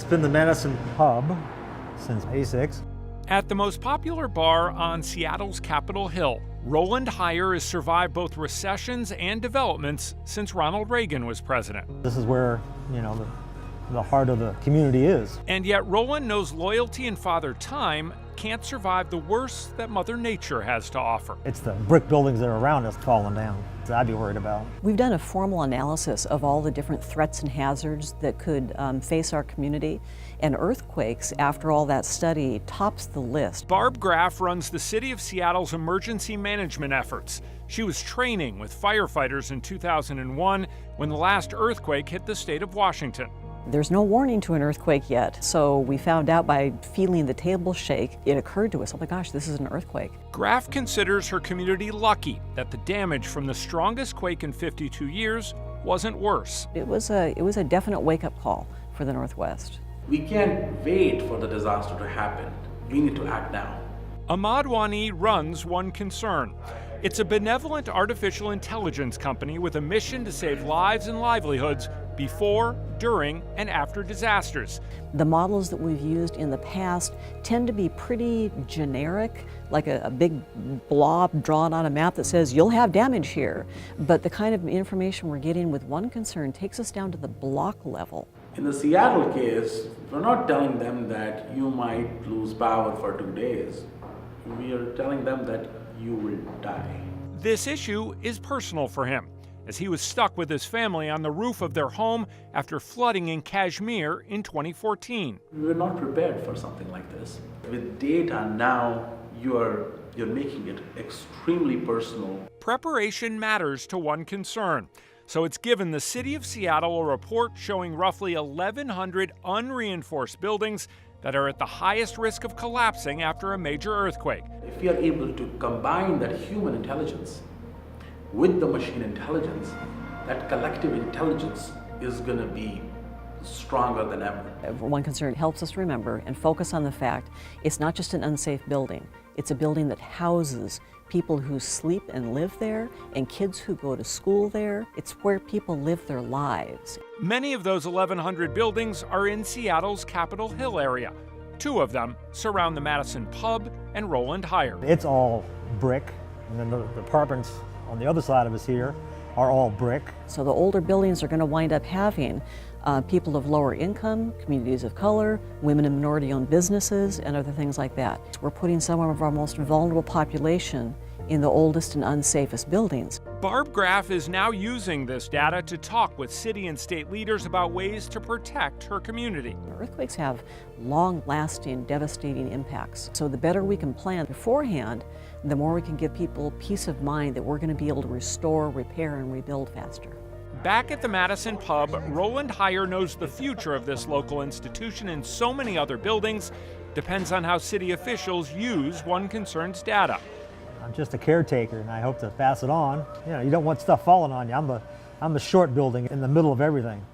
It's been the Madison Pub since '86. At the most popular bar on Seattle's Capitol Hill, Roland Heyer has survived both recessions and developments since Ronald Reagan was president. This is where, the heart of the community is. And yet Roland knows loyalty and Father Time can't survive the worst that Mother Nature has to offer. It's the brick buildings that are around us falling down that I'd be worried about. We've done a formal analysis of all the different threats and hazards that could face our community, and earthquakes, after all that study, tops the list. Barb Graff runs the City of Seattle's emergency management efforts. She was training with firefighters in 2001 when the last earthquake hit the state of Washington. There's no warning to an earthquake yet, so we found out by feeling the table shake, it occurred to us, oh my gosh, this is an earthquake. Graff considers her community lucky that the damage from the strongest quake in 52 years wasn't worse. It was a definite wake-up call for the Northwest. We can't wait for the disaster to happen. We need to act now. Ahmad Wani runs One Concern. It's a benevolent artificial intelligence company with a mission to save lives and livelihoods before, during, and after disasters. The models that we've used in the past tend to be pretty generic, like a big blob drawn on a map that says, you'll have damage here. But the kind of information we're getting with One Concern takes us down to the block level. In the Seattle case, we're not telling them that you might lose power for 2 days. We are telling them that you will die. This issue is personal for him, as he was stuck with his family on the roof of their home after flooding in Kashmir in 2014. We were not prepared for something like this. With data now, you're making it extremely personal. Preparation matters to One Concern, so it's given the City of Seattle a report showing roughly 1,100 unreinforced buildings that are at the highest risk of collapsing after a major earthquake. If we are able to combine that human intelligence with the machine intelligence, that collective intelligence is going to be stronger than ever. One Concern helps us remember and focus on the fact it's not just an unsafe building. It's a building that houses people who sleep and live there and kids who go to school there. It's where people live their lives. Many of those 1,100 buildings are in Seattle's Capitol Hill area. 2 of them surround the Madison Pub and Roland Heyer. It's all brick, and then the apartments on the other side of us here are all brick. So the older buildings are going to wind up having people of lower income, communities of color, women and minority-owned businesses, and other things like that. We're putting some of our most vulnerable population in the oldest and unsafest buildings. Barb Graff is now using this data to talk with city and state leaders about ways to protect her community. Earthquakes have long-lasting, devastating impacts. So the better we can plan beforehand, the more we can give people peace of mind that we're going to be able to restore, repair, and rebuild faster. Back at the Madison Pub, Roland Heyer knows the future of this local institution and so many other buildings depends on how city officials use One Concern's data. I'm just a caretaker, and I hope to pass it on. You don't want stuff falling on you. I'm the short building in the middle of everything.